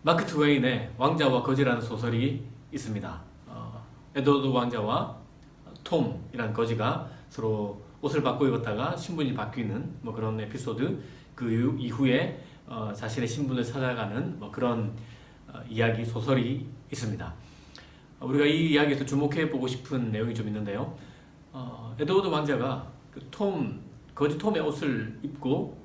마크 트웨인의 왕자와 거지라는 소설이 있습니다. 에드워드 왕자와 톰이라는 거지가 서로 옷을 바꿔 입었다가 신분이 바뀌는 뭐 그런 에피소드, 그 이후에 자신의 신분을 찾아가는 뭐 그런 이야기 소설이 있습니다. 우리가 이 이야기에서 주목해 보고 싶은 내용이 좀 있는데요. 에드워드 왕자가 거지 톰의 옷을 입고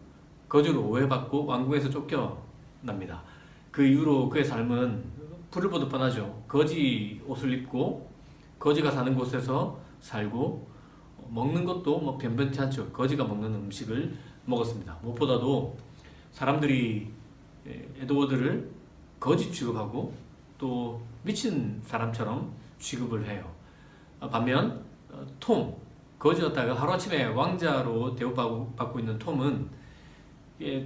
거지로 오해받고 왕궁에서 쫓겨납니다. 그 이후로 그의 삶은 불을 보듯 뻔하죠. 거지 옷을 입고 거지가 사는 곳에서 살고 먹는 것도 뭐 변변치 않죠. 거지가 먹는 음식을 먹었습니다. 무엇보다도 사람들이 에드워드를 거지 취급하고 또 미친 사람처럼 취급을 해요. 반면 거지였다가 하루아침에 왕자로 대우받고 있는 톰은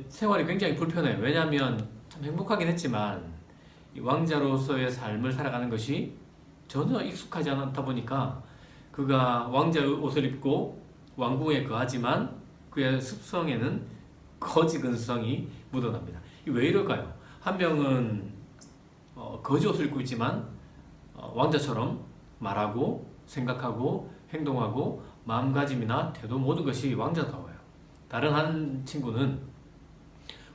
생활이 굉장히 불편해요. 왜냐하면 참 행복하긴 했지만 이 왕자로서의 삶을 살아가는 것이 전혀 익숙하지 않다 보니까 그가 왕자 옷을 입고 왕궁에 거하지만 그의 습성에는 거지 근성이 묻어납니다. 왜 이럴까요? 한 명은 거지 옷을 입고 있지만 왕자처럼 말하고 생각하고 행동하고 마음가짐이나 태도 모든 것이 왕자다워요. 다른 한 친구는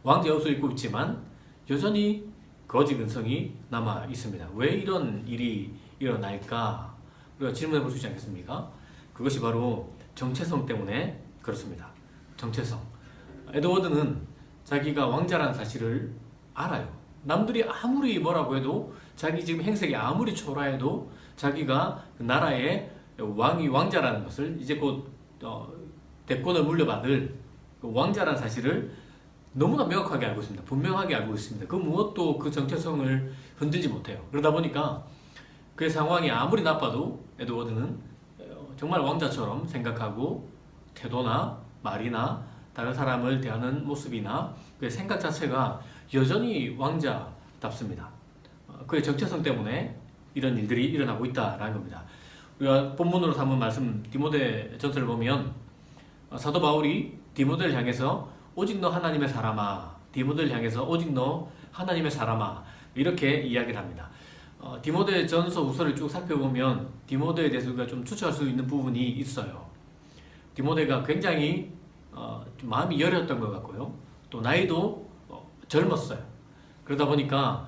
왕자 옷을 입고 있지만 여전히 거지 근성이 남아 있습니다. 왜 이런 일이 일어날까? 우리가 질문해 볼 수 있지 않겠습니까? 그것이 바로 정체성 때문에 그렇습니다. 정체성. 에드워드는 자기가 왕자라는 사실을 알아요. 남들이 아무리 뭐라고 해도 자기 지금 행색이 아무리 초라해도 자기가 그 나라의 왕자라는 것을 이제 곧 대권을 물려받을 그 왕자라는 사실을 너무나 명확하게 알고 있습니다. 분명하게 알고 있습니다. 그 무엇도 그 정체성을 흔들지 못해요. 그러다 보니까 그의 상황이 아무리 나빠도 에드워드는 정말 왕자처럼 생각하고 태도나 말이나 다른 사람을 대하는 모습이나 그의 생각 자체가 여전히 왕자답습니다. 그의 정체성 때문에 이런 일들이 일어나고 있다라는 겁니다. 우리가 본문으로 삼은 말씀 디모데 전서를 보면 사도 바울이 디모데를 향해서 오직 너 하나님의 사람아, 디모데를 향해서 오직 너 하나님의 사람아 이렇게 이야기를 합니다. 디모데 전서 후서를 쭉 살펴보면 디모데에 대해서 우리가 좀 추측할 수 있는 부분이 있어요. 디모데가 굉장히 좀 마음이 여렸던 것 같고요. 또 나이도 젊었어요. 그러다 보니까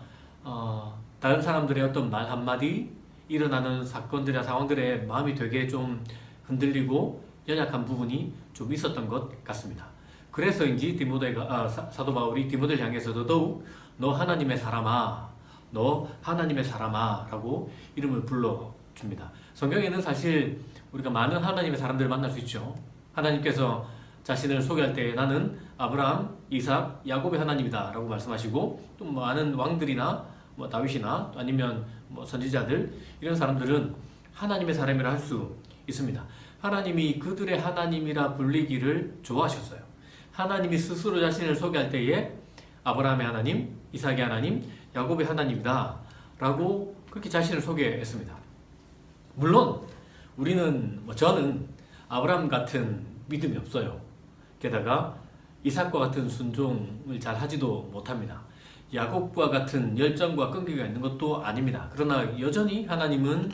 다른 사람들의 어떤 말 한마디, 일어나는 사건들이나 상황들에 마음이 되게 좀 흔들리고 연약한 부분이 좀 있었던 것 같습니다. 그래서인지 사도 바울이 디모데를 향해서도 더욱 너 하나님의 사람아, 너 하나님의 사람아 라고 이름을 불러줍니다. 성경에는 사실 우리가 많은 하나님의 사람들을 만날 수 있죠. 하나님께서 자신을 소개할 때 나는 아브라함, 이삭, 야곱의 하나님이다 라고 말씀하시고 또 많은 왕들이나 뭐 다윗이나 아니면 뭐 선지자들 이런 사람들은 하나님의 사람이라 할 수 있습니다. 하나님이 그들의 하나님이라 불리기를 좋아하셨어요. 하나님이 스스로 자신을 소개할 때에 아브라함의 하나님, 이삭의 하나님, 야곱의 하나님이다 라고 그렇게 자신을 소개했습니다. 물론 저는 아브라함 같은 믿음이 없어요. 게다가 이삭과 같은 순종을 잘 하지도 못합니다. 야곱과 같은 열정과 끈기가 있는 것도 아닙니다. 그러나 여전히 하나님은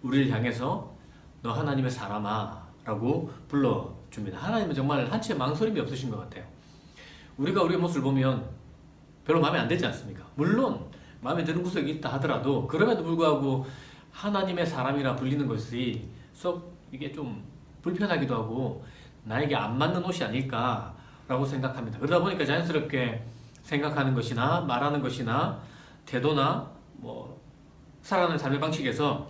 우리를 향해서 너 하나님의 사람아 라고 불러줍니다. 하나님은 정말 한치의 망설임이 없으신 것 같아요. 우리가 우리의 모습을 보면 별로 마음에 안 들지 않습니까? 물론 마음에 드는 구석이 있다 하더라도 그럼에도 불구하고 하나님의 사람이라 불리는 것이 썩 이게 좀 불편하기도 하고 나에게 안 맞는 옷이 아닐까라고 생각합니다. 그러다 보니까 자연스럽게 생각하는 것이나 말하는 것이나 태도나 뭐 살아가는 삶의 방식에서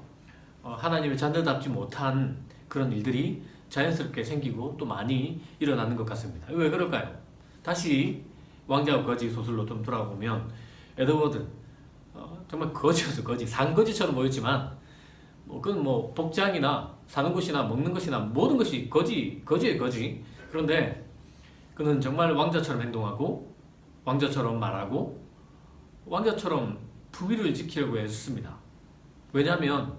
하나님의 자녀답지 못한 그런 일들이 자연스럽게 생기고 또 많이 일어나는 것 같습니다. 왜 그럴까요? 다시 왕자와 거지 소설로 좀 돌아보면 에드워드 정말 거지였어. 거지 산거지처럼 보였지만 그건 뭐 복장이나 사는 곳이나 먹는 것이나 모든 것이 거지의 거지. 그런데 그는 정말 왕자처럼 행동하고 왕자처럼 말하고 왕자처럼 부위를 지키려고 했습니다. 왜냐하면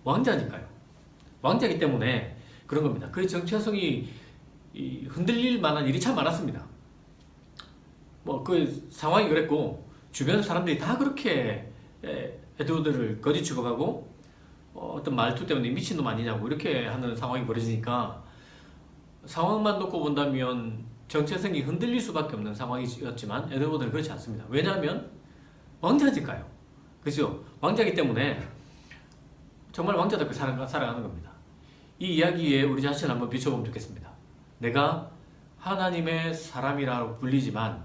왕자니까요. 왕자이기 때문에 그런 겁니다. 그의 정체성이 흔들릴 만한 일이 참 많았습니다. 그 상황이 그랬고 주변 사람들이 다 그렇게 에드워드를 거짓 취급하고 어떤 말투 때문에 미친놈 아니냐고 이렇게 하는 상황이 벌어지니까 상황만 놓고 본다면 정체성이 흔들릴 수밖에 없는 상황이었지만 에드워드는 그렇지 않습니다. 왜냐하면 왕자니까요. 그죠? 왕자이기 때문에 정말 왕자답게 살아가는 겁니다. 이 이야기에 우리 자신을 한번 비춰보면 좋겠습니다. 내가 하나님의 사람이라고 불리지만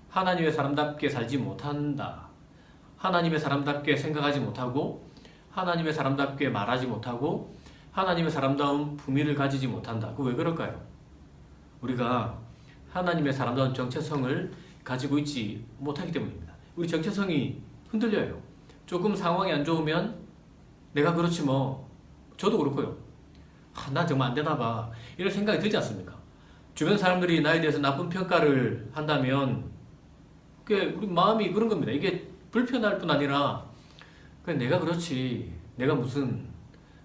하나님의 사람답게 살지 못한다. 하나님의 사람답게 생각하지 못하고 하나님의 사람답게 말하지 못하고 하나님의 사람다운 품위를 가지지 못한다. 그 왜 그럴까요? 우리가 하나님의 사람다운 정체성을 가지고 있지 못하기 때문입니다. 우리 정체성이 흔들려요. 조금 상황이 안 좋으면 내가 그렇지 뭐 저도 그렇고요. 난 정말 안 되나 봐 이런 생각이 들지 않습니까? 주변 사람들이 나에 대해서 나쁜 평가를 한다면 그게 우리 마음이 그런 겁니다. 이게 불편할 뿐 아니라 그냥 내가 그렇지 내가 무슨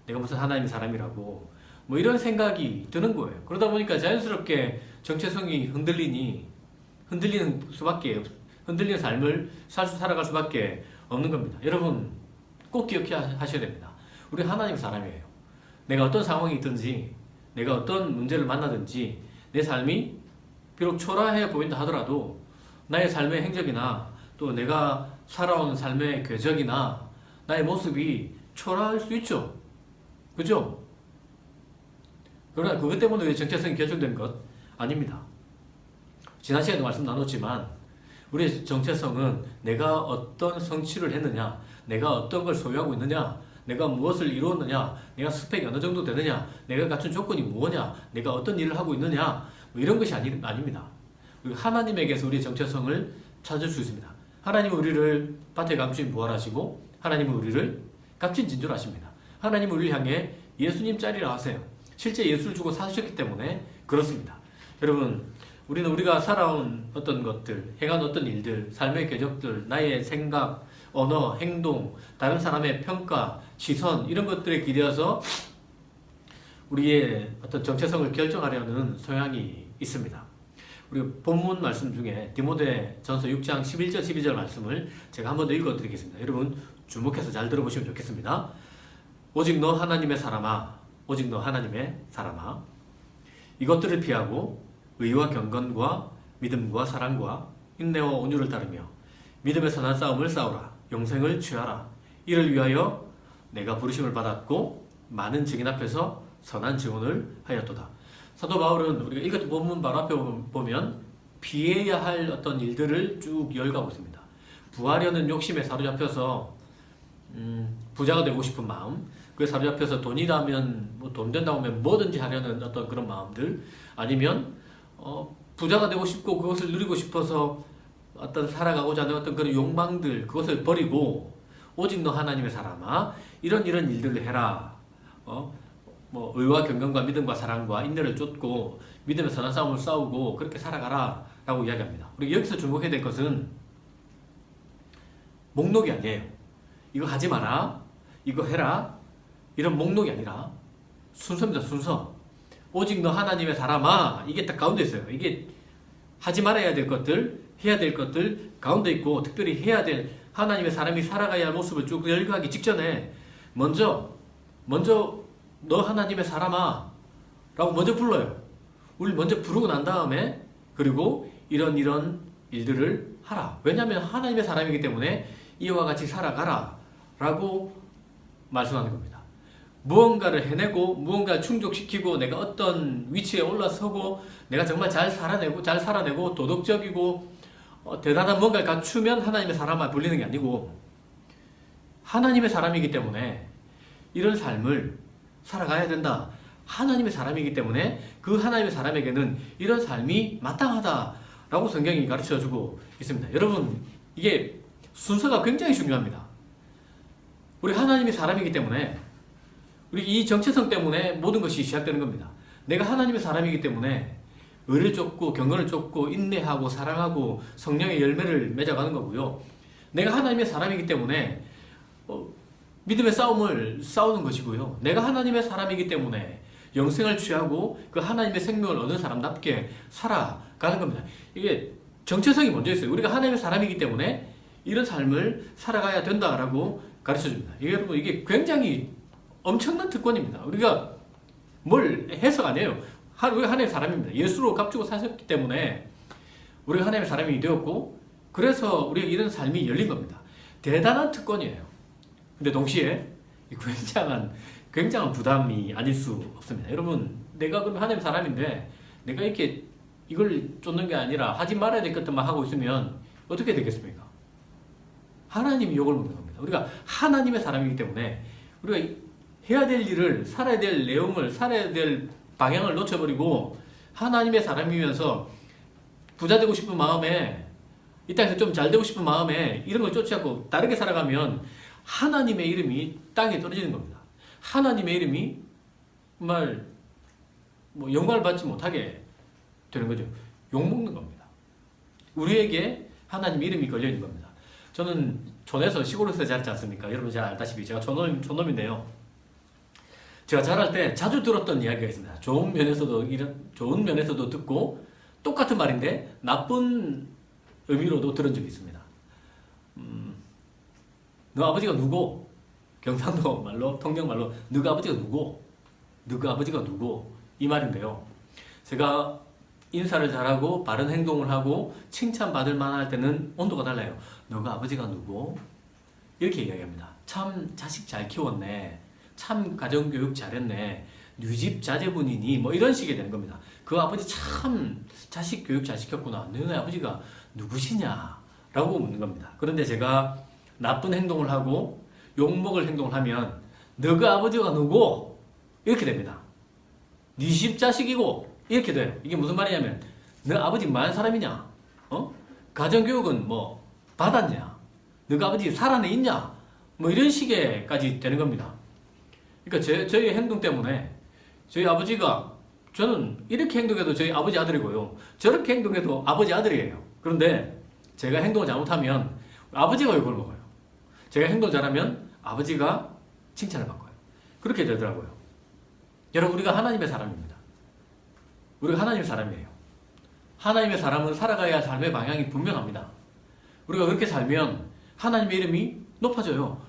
하나님의 사람이라고 뭐 이런 생각이 드는 거예요. 그러다 보니까 자연스럽게 정체성이 흔들리는 삶을 살아갈 수밖에 없는 겁니다. 여러분 꼭 기억하셔야 됩니다. 우리 하나님의 사람이에요. 내가 어떤 상황이 있든지 내가 어떤 문제를 만나든지 내 삶이 비록 초라해 보인다 하더라도 나의 삶의 행적이나 또 내가 살아온 삶의 궤적이나 나의 모습이 초라할 수 있죠. 그죠? 그러나 그것 때문에 왜 정체성이 결정된 것? 아닙니다. 지난 시간에도 말씀 나눴지만 우리의 정체성은 내가 어떤 성취를 했느냐, 내가 어떤 걸 소유하고 있느냐, 내가 무엇을 이루었느냐, 내가 스펙이 어느 정도 되느냐, 내가 갖춘 조건이 뭐냐, 내가 어떤 일을 하고 있느냐, 뭐 이런 것이 아닙니다. 하나님에게서 우리의 정체성을 찾을 수 있습니다. 하나님은 우리를 밭에 감추인 부활하시고 하나님은 우리를 값진 진주하십니다. 하나님은 우리를 향해 예수님 짤이라 하세요. 실제 예수를 주고 사셨기 때문에 그렇습니다. 여러분 우리는 우리가 살아온 어떤 것들, 행한 어떤 일들, 삶의 궤적들, 나의 생각, 언어, 행동, 다른 사람의 평가, 시선 이런 것들에 기대어서 우리의 어떤 정체성을 결정하려는 성향이 있습니다. 우리 본문 말씀 중에 디모데전서 6장 11절 12절 말씀을 제가 한 번 더 읽어드리겠습니다. 여러분 주목해서 잘 들어보시면 좋겠습니다. 오직 너 하나님의 사람아, 오직 너 하나님의 사람아, 이것들을 피하고 의와 경건과 믿음과 사랑과 인내와 온유를 따르며 믿음의 선한 싸움을 싸우라. 영생을 취하라. 이를 위하여 내가 부르심을 받았고 많은 증인 앞에서 선한 증언을 하였도다. 사도 바울은 우리가 읽었던 본문 바로 앞에 보면 피해야 할 어떤 일들을 쭉 열거하고 있습니다. 부하려는 욕심에 사로잡혀서 부자가 되고 싶은 마음, 그에 사로잡혀서 돈이라면 뭐 돈 된다고 하면 뭐든지 하려는 어떤 그런 마음들, 아니면 부자가 되고 싶고 그것을 누리고 싶어서 어떤 살아가고자 하는 어떤 그런 욕망들, 그것을 버리고 오직 너 하나님의 사람아 이런 일들을 해라. 뭐 의와 경건과 믿음과 사랑과 인내를 쫓고 믿음의 선한 싸움을 싸우고 그렇게 살아가라 라고 이야기합니다. 우리 여기서 주목해야 될 것은 목록이 아니에요. 이거 하지 마라, 이거 해라, 이런 목록이 아니라 순서입니다. 순서. 오직 너 하나님의 사람아, 이게 딱 가운데 있어요. 이게 하지 말아야 될 것들, 해야 될 것들 가운데 있고, 특별히 해야 될 하나님의 사람이 살아가야 할 모습을 쭉 열거하기 직전에 먼저 너 하나님의 사람아 라고 먼저 불러요. 우리 먼저 부르고 난 다음에 그리고 이런 일들을 하라. 왜냐하면 하나님의 사람이기 때문에 이와 같이 살아가라 라고 말씀하는 겁니다. 무언가를 해내고 무언가를 충족시키고 내가 어떤 위치에 올라서고 내가 정말 잘 살아내고 도덕적이고 대단한 뭔가를 갖추면 하나님의 사람아 불리는 게 아니고, 하나님의 사람이기 때문에 이런 삶을 살아가야 된다. 하나님의 사람이기 때문에 그 하나님의 사람에게는 이런 삶이 마땅하다라고 성경이 가르쳐주고 있습니다. 여러분 이게 순서가 굉장히 중요합니다. 우리 하나님의 사람이기 때문에 우리 이 정체성 때문에 모든 것이 시작되는 겁니다. 내가 하나님의 사람이기 때문에 의를 쫓고 경건을 쫓고 인내하고 사랑하고 성령의 열매를 맺어가는 거고요. 내가 하나님의 사람이기 때문에 믿음의 싸움을 싸우는 것이고요. 내가 하나님의 사람이기 때문에 영생을 취하고 그 하나님의 생명을 얻은 사람답게 살아가는 겁니다. 이게 정체성이 먼저 있어요. 우리가 하나님의 사람이기 때문에 이런 삶을 살아가야 된다라고 가르쳐 줍니다. 여러분, 이게 굉장히 엄청난 특권입니다. 우리가 뭘 해석 안 해요. 우리가 하나님의 사람입니다. 예수로 값주고 사셨기 때문에 우리가 하나님의 사람이 되었고, 그래서 우리가 이런 삶이 열린 겁니다. 대단한 특권이에요. 근데 동시에 굉장한 부담이 아닐 수 없습니다. 여러분, 내가 그럼 하나님의 사람인데 내가 이렇게 이걸 쫓는 게 아니라 하지 말아야 될 것들만 하고 있으면 어떻게 되겠습니까? 하나님이 욕을 먹는 겁니다. 우리가 하나님의 사람이기 때문에 우리가 해야 될 일을, 살아야 될 내용을, 살아야 될 방향을 놓쳐버리고 하나님의 사람이면서 부자 되고 싶은 마음에, 이 땅에서 좀 잘 되고 싶은 마음에 이런 걸 쫓지 않고 다르게 살아가면 하나님의 이름이 땅에 떨어지는 겁니다. 하나님의 이름이 정말 영광을 받지 못하게 되는 거죠. 욕먹는 겁니다. 우리에게 하나님 이름이 걸려있는 겁니다. 저는 촌에서, 시골에서 자랐지 않습니까? 여러분 잘 알다시피 제가 촌놈인데요. 제가 자랄 때 자주 들었던 이야기가 있습니다. 좋은 면에서도 듣고 똑같은 말인데 나쁜 의미로도 들은 적이 있습니다. 너 아버지가 누구? 경상도 말로, 통영 말로 너가 아버지가 누구? 너가 아버지가 누구? 이 말인데요. 제가 인사를 잘하고 바른 행동을 하고 칭찬받을 만할 때는 온도가 달라요. 너가 아버지가 누구? 이렇게 이야기합니다. 참 자식 잘 키웠네. 참 가정교육 잘했네. 뉘집 자제분이니 뭐 이런 식이 되는 겁니다. 그 아버지 참 자식 교육 잘 시켰구나. 너네 아버지가 누구시냐? 라고 묻는 겁니다. 그런데 제가 나쁜 행동을 하고 욕먹을 행동을 하면 너가 아버지가 누구? 이렇게 됩니다. 뉘집 자식이고 이렇게 돼요. 이게 무슨 말이냐면 너 아버지 뭐하는 사람이냐? 가정교육은 뭐 받았냐? 너가 아버지 살아내 있냐? 뭐 이런 식의까지 되는 겁니다. 그러니까 저희 행동 때문에 저희 아버지가, 저는 이렇게 행동해도 저희 아버지 아들이고요, 저렇게 행동해도 아버지 아들이에요. 그런데 제가 행동을 잘못하면 아버지가 욕을 먹어요. 제가 행동 잘하면 아버지가 칭찬을 받고요. 그렇게 되더라고요. 여러분, 우리가 하나님의 사람입니다. 우리가 하나님의 사람이에요. 하나님의 사람은 살아가야 할 삶의 방향이 분명합니다. 우리가 그렇게 살면 하나님의 이름이 높아져요.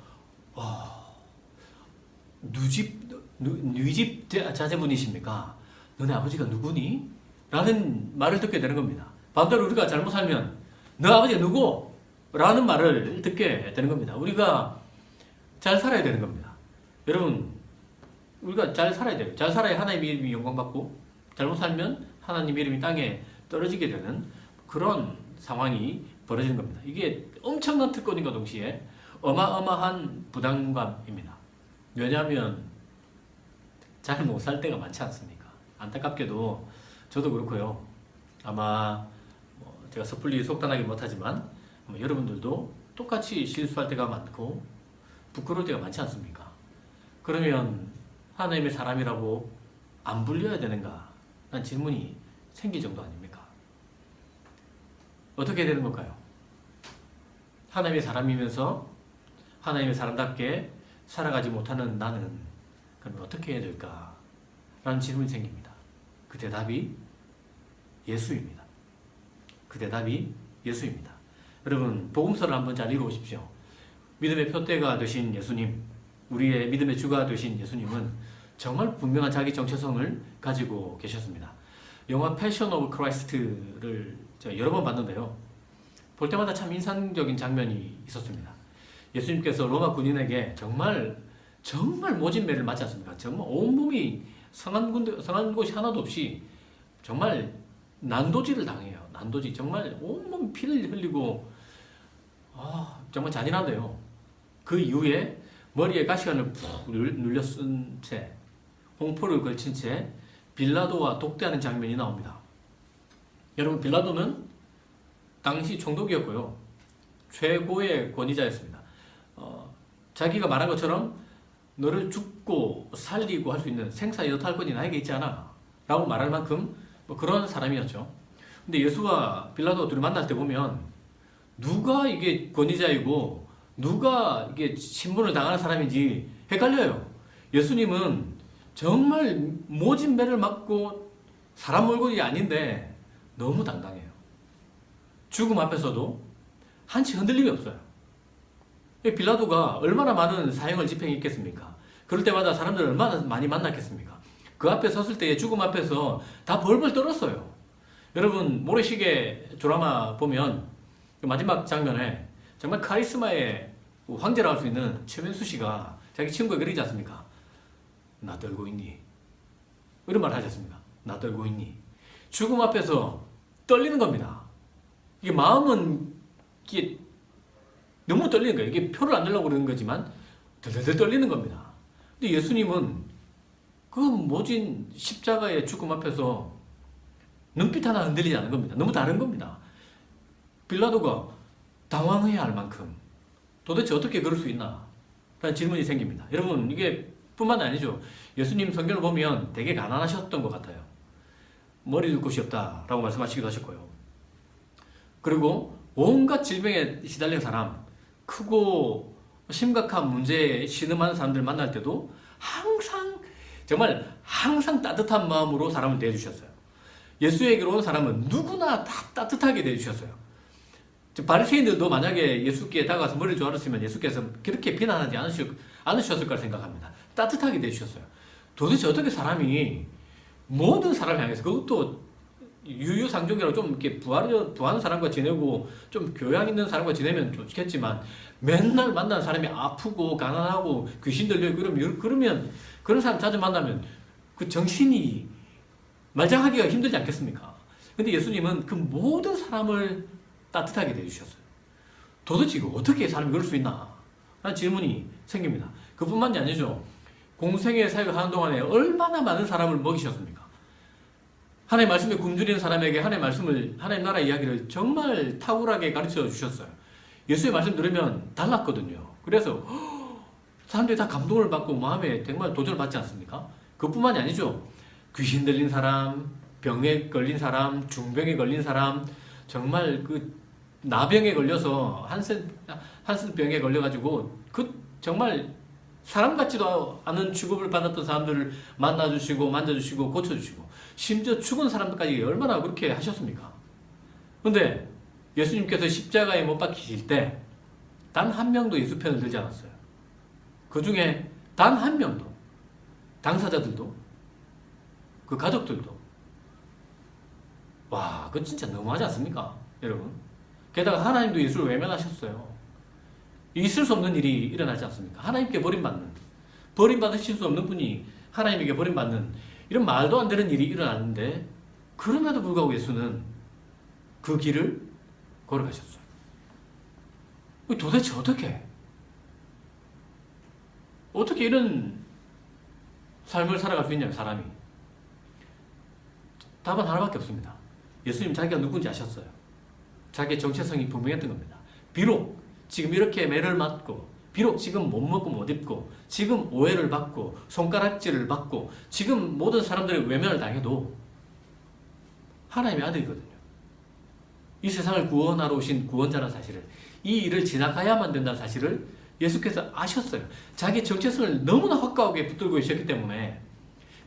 뉘집 자제분이십니까? 너네 아버지가 누구니? 라는 말을 듣게 되는 겁니다. 반대로 우리가 잘못 살면 너 아버지가 누구? 라는 말을 듣게 되는 겁니다. 우리가 잘 살아야 되는 겁니다. 여러분, 우리가 잘 살아야 돼요. 잘 살아야 하나님의 이름이 영광받고, 잘못 살면 하나님의 이름이 땅에 떨어지게 되는 그런 상황이 벌어지는 겁니다. 이게 엄청난 특권인과 동시에 어마어마한 부담감입니다. 왜냐하면 잘 못 살 때가 많지 않습니까? 안타깝게도 저도 그렇고요. 아마 제가 섣불리 속단하기 못하지만 여러분들도 똑같이 실수할 때가 많고 부끄러울 때가 많지 않습니까? 그러면 하나님의 사람이라고 안 불려야 되는가? 라는 질문이 생길 정도 아닙니까? 어떻게 되는 걸까요? 하나님의 사람이면서 하나님의 사람답게 살아가지 못하는 나는 그럼 어떻게 해야 될까? 라는 질문이 생깁니다. 그 대답이 예수입니다. 그 대답이 예수입니다. 여러분, 복음서를 한번 잘 읽어보십시오. 믿음의 표대가 되신 예수님, 우리의 믿음의 주가 되신 예수님은 정말 분명한 자기 정체성을 가지고 계셨습니다. 영화 패션 오브 크라이스트를 제가 여러 번 봤는데요. 볼 때마다 참 인상적인 장면이 있었습니다. 예수님께서 로마 군인에게 정말 모진 매를 맞지 않습니까? 정말 온몸이 상한 곳이 하나도 없이 정말 난도질을 당해요. 난도질. 정말 온몸 피를 흘리고 정말 잔인한데요. 그 이후에 머리에 가시관을 푹 눌려 쓴 채, 홍포를 걸친 채 빌라도와 독대하는 장면이 나옵니다. 여러분, 빌라도는 당시 총독이었고요. 최고의 권위자였습니다. 자기가 말한 것처럼 너를 죽고 살리고 할 수 있는 생사 여탈권이 나에게 있지 않아? 라고 말할 만큼 그런 사람이었죠. 근데 예수와 빌라도가 둘이 만날 때 보면 누가 이게 권위자이고 누가 이게 신분을 당하는 사람인지 헷갈려요. 예수님은 정말 모진 매를 맞고 사람 얼굴이 아닌데 너무 당당해요. 죽음 앞에서도 한치 흔들림이 없어요. 빌라도가 얼마나 많은 사형을 집행했겠습니까? 그럴 때마다 사람들을 얼마나 많이 만났겠습니까? 그 앞에 섰을 때 죽음 앞에서 다 벌벌 떨었어요. 여러분 모래시계 드라마 보면 그 마지막 장면에 정말 카리스마의 황제라고 할 수 있는 최민수 씨가 자기 친구에게 그러지 않습니까? 나 떨고 있니? 이런 말 하지 않습니까? 나 떨고 있니? 죽음 앞에서 떨리는 겁니다. 이게 마음은 이게 너무 떨리는 거예요. 이게 표를 안 내려고 그러는 거지만 덜덜덜 떨리는 겁니다. 근데 예수님은 그 모진 십자가의 죽음 앞에서 눈빛 하나 흔들리지 않은 겁니다. 너무 다른 겁니다. 빌라도가 당황해야 할 만큼 도대체 어떻게 그럴 수 있나? 라는 질문이 생깁니다. 여러분 이게 뿐만 아니죠. 예수님 성경을 보면 되게 가난하셨던 것 같아요. 머리 둘 곳이 없다라고 말씀하시기도 하셨고요. 그리고 온갖 질병에 시달린 사람, 크고 심각한 문제에 신음하는 사람들 만날 때도 정말 항상 따뜻한 마음으로 사람을 대해주셨어요. 예수에게로 온 사람은 누구나 다 따뜻하게 대해주셨어요. 바리새인들도 만약에 예수께 다가가서 머리를 조아렸으면 예수께서 그렇게 비난하지 않으셨을 거라 생각합니다. 따뜻하게 대해주셨어요. 도대체 어떻게 사람이 모든 사람을 향해서, 그것도 유유상종이라고 좀 이렇게 부하는 사람과 지내고 좀 교양 있는 사람과 지내면 좋겠지만 맨날 만나는 사람이 아프고 가난하고 귀신 들려있고 그러면 그런 사람 자주 만나면 그 정신이 말짱하기가 힘들지 않겠습니까? 근데 예수님은 그 모든 사람을 따뜻하게 대해주셨어요. 도대체 이거 어떻게 사람이 그럴 수 있나? 라는 질문이 생깁니다. 그뿐만이 아니죠. 공생의 사역을 하는 동안에 얼마나 많은 사람을 먹이셨습니까? 하나님의 말씀에 굶주리는 사람에게 하나님 나라 이야기를 정말 탁월하게 가르쳐 주셨어요. 예수의 말씀 들으면 달랐거든요. 그래서 사람들이 다 감동을 받고 마음에 정말 도전을 받지 않습니까? 그뿐만이 아니죠. 귀신 들린 사람, 병에 걸린 사람, 중병에 걸린 사람, 정말 그 나병에 걸려서 한센병에 걸려가지고 정말 사람 같지도 않은 취급을 받았던 사람들을 만나주시고 만져주시고 고쳐주시고 심지어 죽은 사람들까지 얼마나 그렇게 하셨습니까? 그런데 예수님께서 십자가에 못 박히실 때 단 한 명도 예수 편을 들지 않았어요. 그 중에 단 한 명도, 당사자들도, 그 가족들도. 와, 그거 진짜 너무하지 않습니까? 여러분. 게다가 하나님도 예수를 외면하셨어요. 있을 수 없는 일이 일어나지 않습니까? 하나님께 버림받으실 수 없는 분이 하나님에게 버림받는 이런 말도 안 되는 일이 일어났는데 그럼에도 불구하고 예수는 그 길을 걸어가셨어요. 도대체 어떻게 이런 삶을 살아갈 수 있냐면 사람이. 답은 하나밖에 없습니다. 예수님 자기가 누군지 아셨어요. 자기의 정체성이 분명했던 겁니다. 비록 지금 이렇게 매를 맞고, 비록 지금 못 먹고 못 입고, 지금 오해를 받고, 손가락질을 받고, 지금 모든 사람들의 외면을 당해도 하나님의 아들이거든요. 이 세상을 구원하러 오신 구원자라는 사실을, 이 일을 지나가야만 된다는 사실을 예수께서 아셨어요. 자기 정체성을 너무나 확고하게 붙들고 계셨기 때문에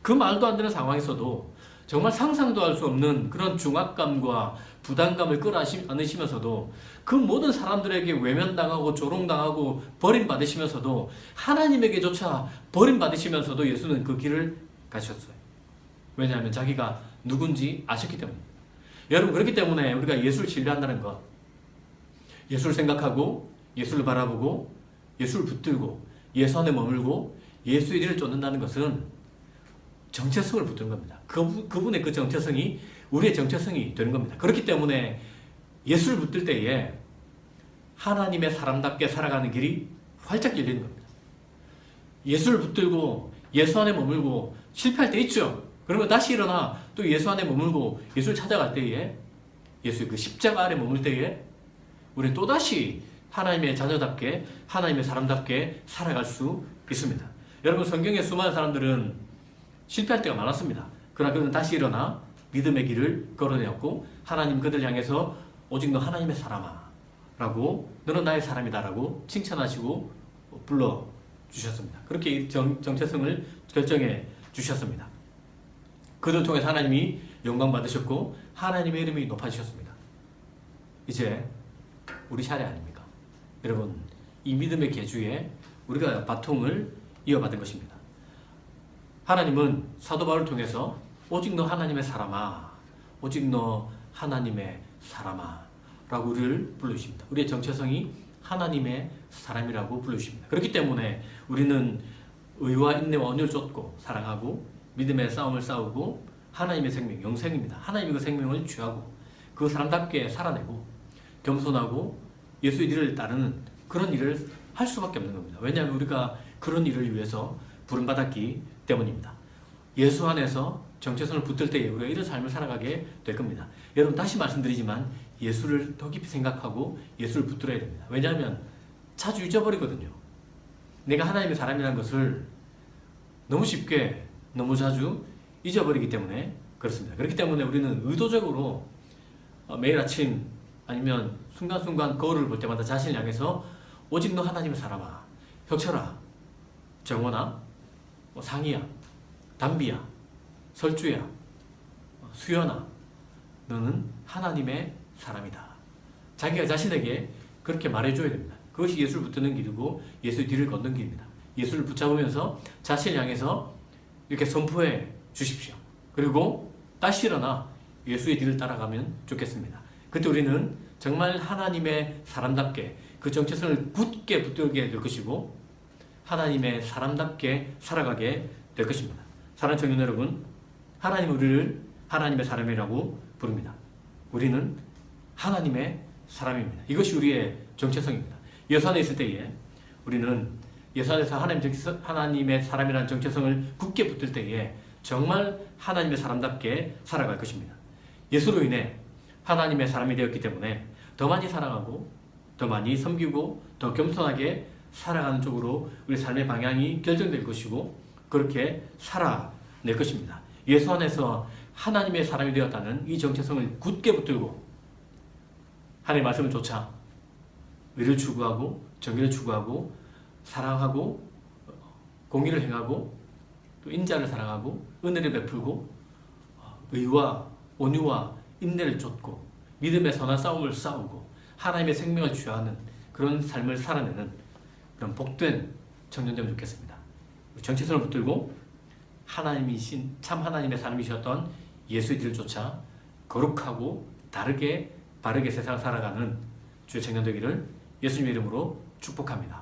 그 말도 안 되는 상황에서도 정말 상상도 할 수 없는 그런 중압감과 부담감을 끌어안으시면서도 그 모든 사람들에게 외면당하고 조롱당하고 버림받으시면서도 하나님에게조차 버림받으시면서도 예수는 그 길을 가셨어요. 왜냐하면 자기가 누군지 아셨기 때문입니다. 여러분, 그렇기 때문에 우리가 예수를 신뢰한다는 것, 예수를 생각하고 예수를 바라보고 예수를 붙들고 예수 안에 머물고 예수의 일을 쫓는다는 것은 정체성을 붙드는 겁니다. 그분의 그 정체성이 우리의 정체성이 되는 겁니다. 그렇기 때문에 예수를 붙들 때에 하나님의 사람답게 살아가는 길이 활짝 열리는 겁니다. 예수를 붙들고 예수 안에 머물고 실패할 때 있죠. 그러면 다시 일어나 또 예수 안에 머물고 예수를 찾아갈 때에, 예수의 그 십자가 안에 머물 때에 우리는 또다시 하나님의 자녀답게 하나님의 사람답게 살아갈 수 있습니다. 여러분, 성경의 수많은 사람들은 실패할 때가 많았습니다. 그러나 그는 다시 일어나 믿음의 길을 걸어내었고 하나님 그들 향해서 오직 너 하나님의 사람아 라고, 너는 나의 사람이다 라고 칭찬하시고 불러주셨습니다. 그렇게 정체성을 결정해 주셨습니다. 그들 통해서 하나님이 영광 받으셨고 하나님의 이름이 높아지셨습니다. 이제 우리 차례 아닙니까? 여러분, 이 믿음의 계주에 우리가 바통을 이어받은 것입니다. 하나님은 사도 바울을 통해서 오직 너 하나님의 사람아, 오직 너 하나님의 사람아 라고 우리를 부르십니다. 우리의 정체성이 하나님의 사람이라고 부르십니다. 그렇기 때문에 우리는 의와 인내와 온유를 쫓고 사랑하고 믿음의 싸움을 싸우고 하나님의 생명, 영생입니다. 하나님의 그 생명을 취하고 그 사람답게 살아내고 겸손하고 예수의 뒤를 따르는 그런 일을 할 수밖에 없는 겁니다. 왜냐하면 우리가 그런 일을 위해서 부름받았기 때문입니다. 예수 안에서 정체성을 붙들 때에 우리가 이런 삶을 살아가게 될 겁니다. 여러분, 다시 말씀드리지만 예수를 더 깊이 생각하고 예수를 붙들어야 됩니다. 왜냐하면 자주 잊어버리거든요. 내가 하나님의 사람이라는 것을 너무 쉽게 너무 자주 잊어버리기 때문에 그렇습니다. 그렇기 때문에 우리는 의도적으로 매일 아침 아니면 순간순간 거울을 볼 때마다 자신을 향해서 오직 너 하나님의 사람아, 혁철아, 정원아, 상희야, 담비야, 설주야, 수연아, 너는 하나님의 사람이다. 자기가 자신에게 그렇게 말해줘야 됩니다. 그것이 예수를 붙드는 길이고 예수의 뒤를 걷는 길입니다. 예수를 붙잡으면서 자신을 향해서 이렇게 선포해 주십시오. 그리고 다시 일어나 예수의 뒤를 따라가면 좋겠습니다. 그때 우리는 정말 하나님의 사람답게 그 정체성을 굳게 붙들게 될 것이고 하나님의 사람답게 살아가게 될 것입니다. 사랑하는 청년 여러분, 하나님은 우리를 하나님의 사람이라고 부릅니다. 우리는 하나님의 사람입니다. 이것이 우리의 정체성입니다. 예수 안에 있을 때에 우리는 예수 안에서 하나님의 사람이라는 정체성을 굳게 붙들 때에 정말 하나님의 사람답게 살아갈 것입니다. 예수로 인해 하나님의 사람이 되었기 때문에 더 많이 사랑하고 더 많이 섬기고 더 겸손하게 살아가는 쪽으로 우리 삶의 방향이 결정될 것이고 그렇게 살아낼 것입니다. 예수 안에서 하나님의 사람이 되었다는 이 정체성을 굳게 붙들고 하나님의 말씀을 쫓아 의를 추구하고 정의를 추구하고 사랑하고 공의를 행하고 또 인자를 사랑하고 은혜를 베풀고 의와 온유와 인내를 쫓고 믿음의 선한 싸움을 싸우고 하나님의 생명을 취하는 그런 삶을 살아내는 그런 복된 청년 되면 좋겠습니다. 정체성을 붙들고 하나님이신 참 하나님의 사람이셨던 예수의 뒤를 쫓아 거룩하고 다르게 바르게 세상을 살아가는 주의 청년 되기를 예수님의 이름으로 축복합니다.